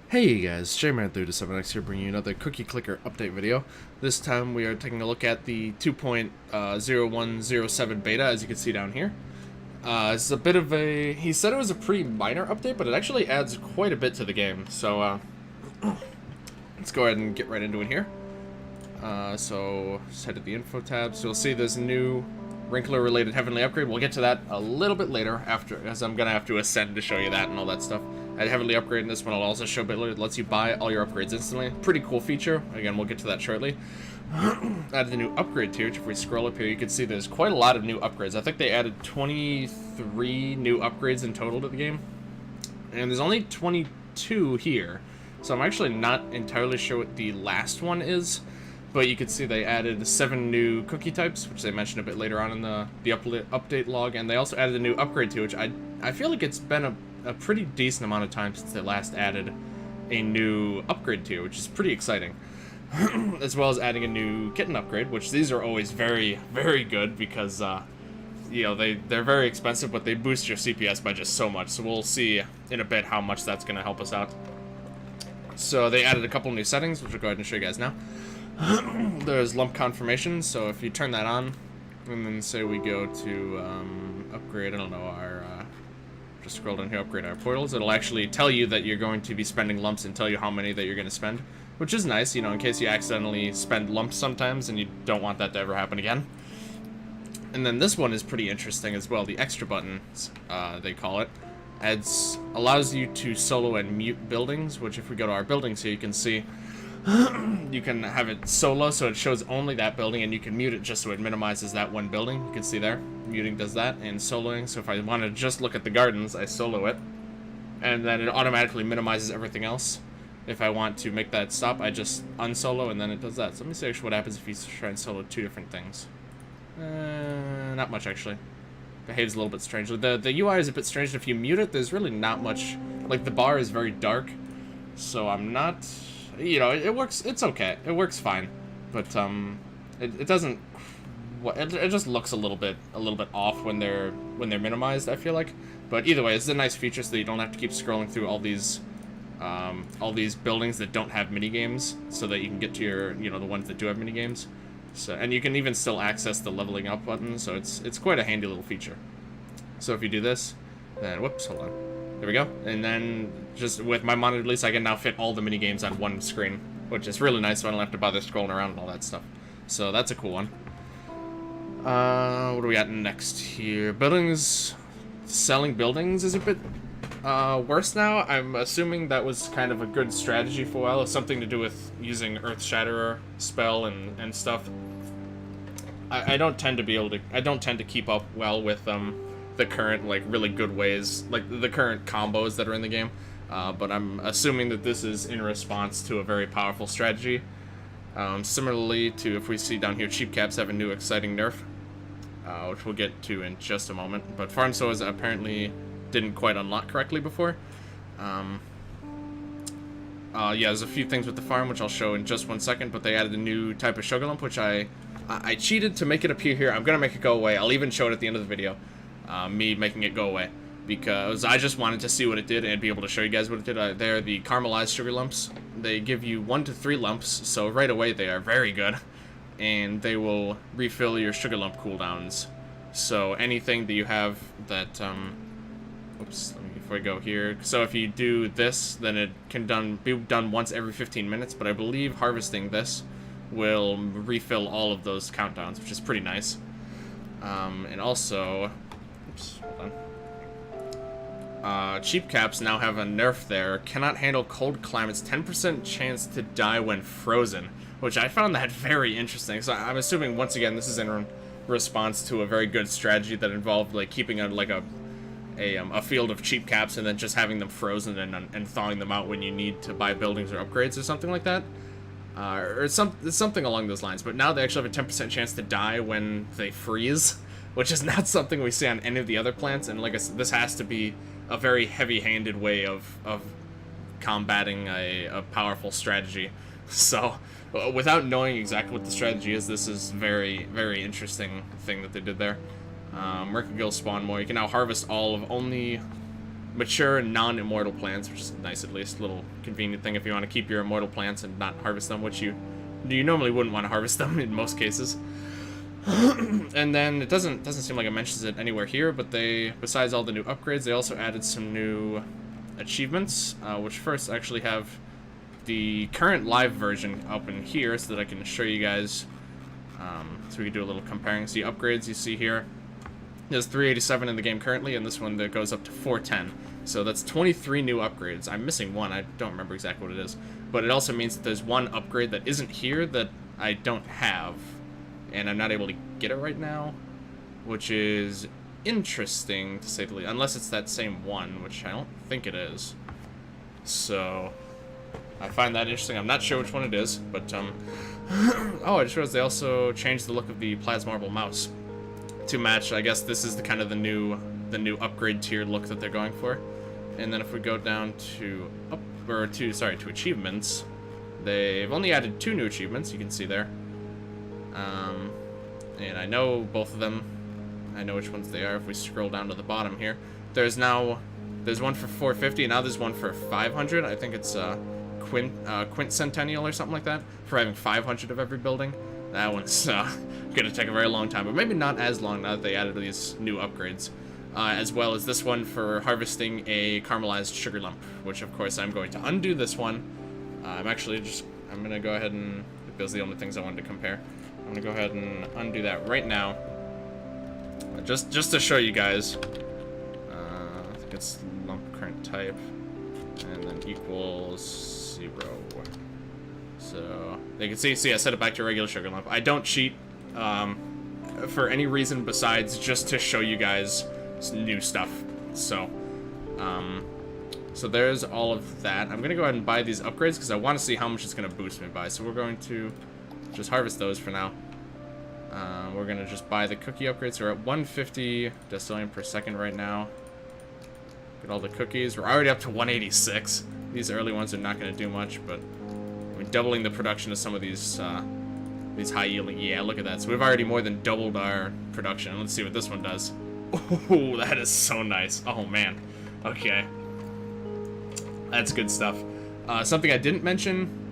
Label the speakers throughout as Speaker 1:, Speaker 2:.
Speaker 1: Hey guys, JMan37X here bringing you another Cookie Clicker update video. This time we are taking a look at the 2.0107 beta, as you can see down here. It's a bit of a... he said it was a pretty minor update, but it actually adds quite a bit to the game. So, let's go ahead and get right into it here. So, just head to the info tab. So you'll see there's a new Wrinkler-related Heavenly upgrade. We'll get to that a little bit later, as I'm going to have to ascend to show you that and all that stuff. I'd heavily upgrade in this one. I'll also show a bit later. It lets you buy all your upgrades instantly. Pretty cool feature. Again, we'll get to that shortly. Added the new upgrade tier, which if we scroll up here, you can see there's quite a lot of new upgrades. I think they added 23 new upgrades in total to the game. And there's only 22 here. So I'm actually not entirely sure what the last one is. But you can see they added 7 new cookie types, which they mentioned a bit later on in the update log. And they also added a new upgrade tier, which I feel like it's been a pretty decent amount of time since they last added a new upgrade tier, which is pretty exciting. As well as adding a new kitten upgrade, which these are always very, very good because, you know, they're very expensive, but they boost your CPS by just so much. So we'll see in a bit how much that's going to help us out. So they added a couple new settings, which I'll go ahead and show you guys now. There's lump confirmation, so if you turn that on, and then say we go to upgrade, I don't know, our... just scroll down here, upgrade our portals. It'll actually tell you that you're going to be spending lumps and tell you how many that you're going to spend, which is nice, you know, in case you accidentally spend lumps sometimes and you don't want that to ever happen again. And then this one is pretty interesting as well. The extra buttons, they call it, allows you to solo and mute buildings, which if we go to our buildings here, you can see you can have it solo, so it shows only that building, and you can mute it just so it minimizes that one building. You can see there, muting does that, and soloing, so if I want to just look at the gardens, I solo it, and then it automatically minimizes everything else. If I want to make that stop, I just unsolo, and then it does that. So let me see actually what happens if you try and solo 2 different things. Not much, actually. Behaves a little bit strangely. The UI is a bit strange. If you mute it, there's really not much, like the bar is very dark, so I'm not... you know, it works, it's okay. It works fine. But, it doesn't... it just looks a little bit off when they're minimized, I feel like. But either way, it's a nice feature so that you don't have to keep scrolling through all these buildings that don't have minigames, so that you can get to your, you know, the ones that do have minigames. So, and you can even still access the leveling up button, so it's quite a handy little feature. So if you do this, then, whoops, hold on. There we go. And then, just with my monitor release, I can now fit all the minigames on one screen, which is really nice, so I don't have to bother scrolling around and all that stuff. So that's a cool one. What do we got next here? Buildings. Selling buildings is a bit worse now. I'm assuming that was kind of a good strategy for a while. It's something to do with using Earth Shatterer spell and stuff. I don't tend to be able to... I don't tend to keep up well with the current, like, really good ways, like the current combos that are in the game, but I'm assuming that this is in response to a very powerful strategy. Similarly to, if we see down here, cheap caps have a new exciting nerf, which we'll get to in just a moment, but farm soas apparently didn't quite unlock correctly before. Yeah, there's a few things with the farm, which I'll show in just 1 second, but they added a new type of sugar lump, which I cheated to make it appear here. I'm gonna make it go away. I'll even show it at the end of the video. Me making it go away, because I just wanted to see what it did and be able to show you guys what it did. They're the caramelized sugar lumps. They give you 1 to 3 lumps, so right away they are very good, and they will refill your sugar lump cooldowns. So anything that you have that, oops, let me, before I go here, so if you do this, then it can be done once every 15 minutes, but I believe harvesting this will refill all of those countdowns, which is pretty nice. And also... oops, hold on. Cheap caps now have a nerf there. Cannot handle cold climates. 10% chance to die when frozen, which I found that very interesting. So I'm assuming, once again, this is in response to a very good strategy that involved, like, keeping a field of cheap caps and then just having them frozen and thawing them out when you need to buy buildings or upgrades or something like that. Or something along those lines. But now they actually have a 10% chance to die when they freeze, which is not something we see on any of the other plants, and like I said, this has to be a very heavy-handed way of combating a powerful strategy. So, without knowing exactly what the strategy is, this is very, very interesting thing that they did there. Mercantile spawn more. You can now harvest all of only mature non-immortal plants, which is nice at least. A little convenient thing if you want to keep your immortal plants and not harvest them, which you normally wouldn't want to harvest them in most cases. And then it doesn't seem like it mentions it anywhere here, but besides all the new upgrades, they also added some new achievements, which first actually have the current live version up in here so that I can show you guys, so we can do a little comparing. See upgrades you see here. There's 387 in the game currently, and this one that goes up to 410. So that's 23 new upgrades. I'm missing one. I don't remember exactly what it is. But it also means that there's one upgrade that isn't here that I don't have. And I'm not able to get it right now, which is interesting to say the least. Unless it's that same one, which I don't think it is. So I find that interesting. I'm not sure which one it is, but oh, it shows they also changed the look of the Plasmarble mouse to match. I guess this is the kind of the new upgrade tier look that they're going for. And then if we go down to to achievements, they've only added 2 new achievements. You can see there. And I know both of them. I know which ones they are. If we scroll down to the bottom here, there's one for 450, and now there's one for 500. I think it's Quintcentennial or something like that, for having 500 of every building. That one's gonna take a very long time, but maybe not as long now that they added these new upgrades. As well as this one for harvesting a caramelized sugar lump, which of course I'm going to undo this one. I'm gonna go ahead and, those are the only things I wanted to compare. I'm gonna go ahead and undo that right now, just to show you guys. I think it's lump current type, and then equals 0. So they can see I set it back to a regular sugar lump. I don't cheat for any reason besides just to show you guys some new stuff. So so there's all of that. I'm gonna go ahead and buy these upgrades because I want to see how much it's gonna boost me by. So we're going to just harvest those for now. We're gonna just buy the cookie upgrades. So we're at 150 decillion per second right now. Get all the cookies. We're already up to 186. These early ones are not gonna do much, but I mean, doubling the production of some of these high yielding. Yeah, look at that. So we've already more than doubled our production. Let's see what this one does. Oh, that is so nice. Oh man. Okay. That's good stuff. Something I didn't mention.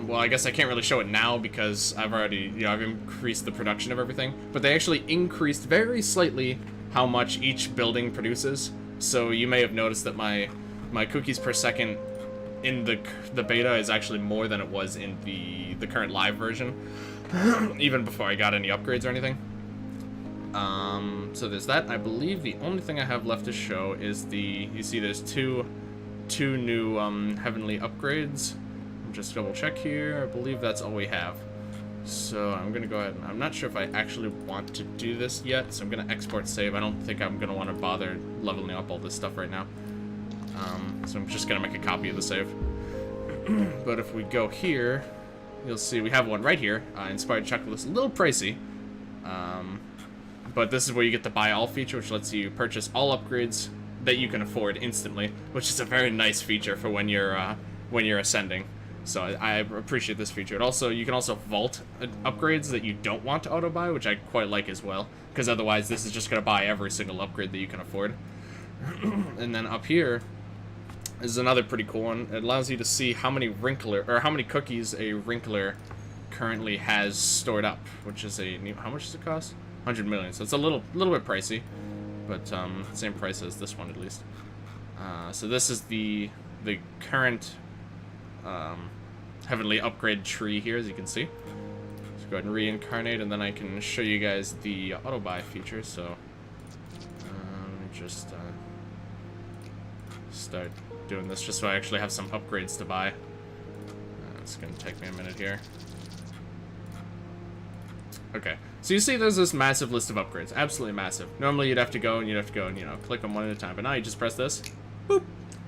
Speaker 1: Well, I guess I can't really show it now because I've already, I've increased the production of everything. But they actually increased very slightly how much each building produces. So you may have noticed that my cookies per second in the beta is actually more than it was in the current live version, even before I got any upgrades or anything. So there's that. I believe the only thing I have left to show is you see there's two new heavenly upgrades. Just double check here. I believe that's all we have. So I'm gonna go ahead and I'm not sure if I actually want to do this yet, so I'm gonna export save. I don't think I'm gonna want to bother leveling up all this stuff right now. So I'm just gonna make a copy of the save. But if we go here, you'll see we have one right here. Inspired checklist, a little pricey. But this is where you get the buy all feature, which lets you purchase all upgrades that you can afford instantly, which is a very nice feature for when you're ascending. So I appreciate this feature. You can also vault upgrades that you don't want to auto buy, which I quite like as well, because otherwise this is just gonna buy every single upgrade that you can afford. And then up here is another pretty cool one. It allows you to see how many cookies a wrinkler currently has stored up, which is how much does it cost? 100 million. So it's a little bit pricey, but same price as this one at least. So this is the current heavenly upgrade tree here, as you can see. Let's go ahead and reincarnate, and then I can show you guys the auto buy feature. So just start doing this just so I actually have some upgrades to buy. It's gonna take me a minute here. Okay, so you see there's this massive list of upgrades, absolutely massive. Normally you'd have to go and click them one at a time, but now you just press this, boop,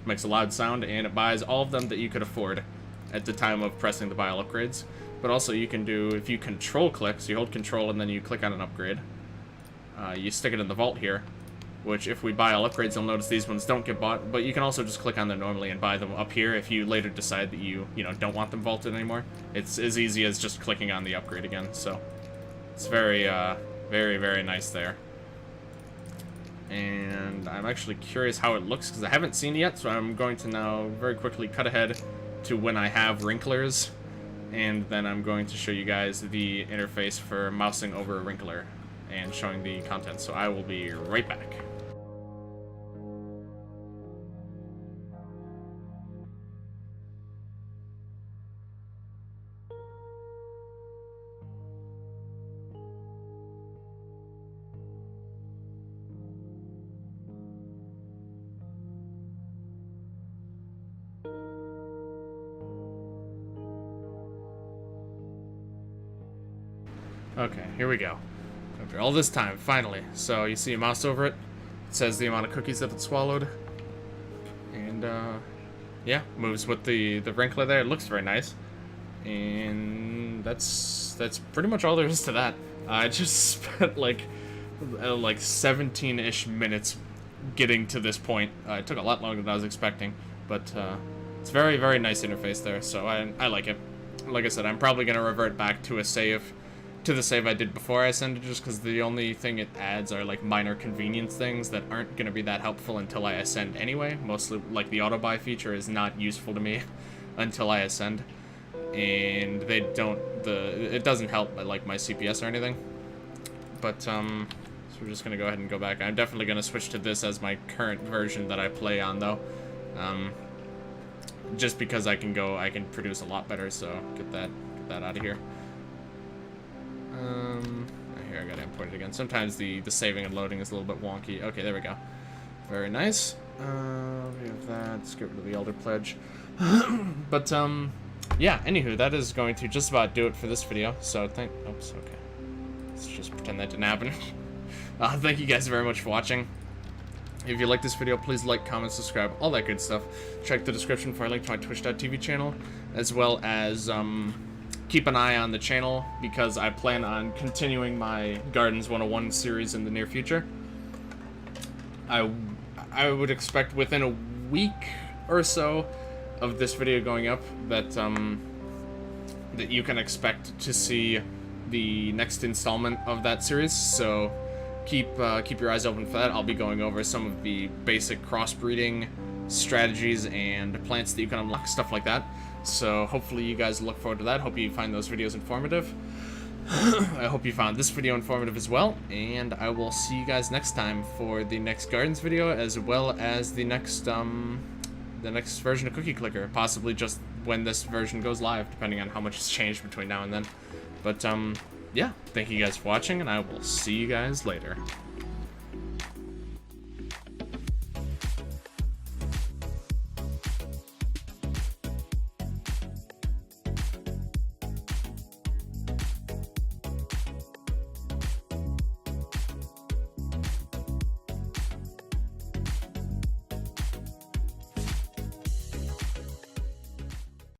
Speaker 1: makes a loud sound, and it buys all of them that you could afford at the time of pressing the buy all upgrades. But also you can do, if you control click, so you hold control and then you click on an upgrade, you stick it in the vault here, which if we buy all upgrades, you'll notice these ones don't get bought, but you can also just click on them normally and buy them up here if you later decide that you don't want them vaulted anymore. It's as easy as just clicking on the upgrade again, so it's very, very nice there. and I'm actually curious how it looks because I haven't seen it yet, so I'm going to now very quickly cut ahead to when I have wrinklers, and then I'm going to show you guys the interface for mousing over a wrinkler and showing the content, so I will be right back. Okay, here we go. After all this time, finally. So you see a mouse over it. It says the amount of cookies that it swallowed. And, yeah, moves with the wrinkler there. It looks very nice. And that's pretty much all there is to that. I just spent, like 17-ish minutes getting to this point. It took a lot longer than I was expecting. But, it's very, very nice interface there. So I like it. Like I said, I'm probably going to revert back to the save I did before I ascended, just because the only thing it adds are like minor convenience things that aren't going to be that helpful until I ascend anyway. Mostly, like, the auto-buy feature is not useful to me until I ascend, and it doesn't help like my CPS or anything. But so we're just going to go ahead and go back. I'm definitely going to switch to this as my current version that I play on, though. Just because I can produce a lot better, so get that out of here. Here, I gotta import it again. Sometimes the saving and loading is a little bit wonky. Okay, there we go. Very nice. We have that. Let's get rid of the Elder Pledge. But, yeah, anywho, that is going to just about do it for this video. So, oops, okay. Let's just pretend that didn't happen. Thank you guys very much for watching. If you like this video, please like, comment, subscribe, all that good stuff. Check the description for a link to my twitch.tv channel, as well as, keep an eye on the channel, because I plan on continuing my Gardens 101 series in the near future. I would expect within a week or so of this video going up that that you can expect to see the next installment of that series. So keep your eyes open for that. I'll be going over some of the basic crossbreeding strategies and plants that you can unlock, stuff like that. So hopefully you guys look forward to that. Hope you find those videos informative. I hope you found this video informative as well, and I will see you guys next time for the next Gardens video, as well as the next version of Cookie Clicker, possibly just when this version goes live, depending on how much has changed between now and then. But yeah, thank you guys for watching, and I will see you guys later.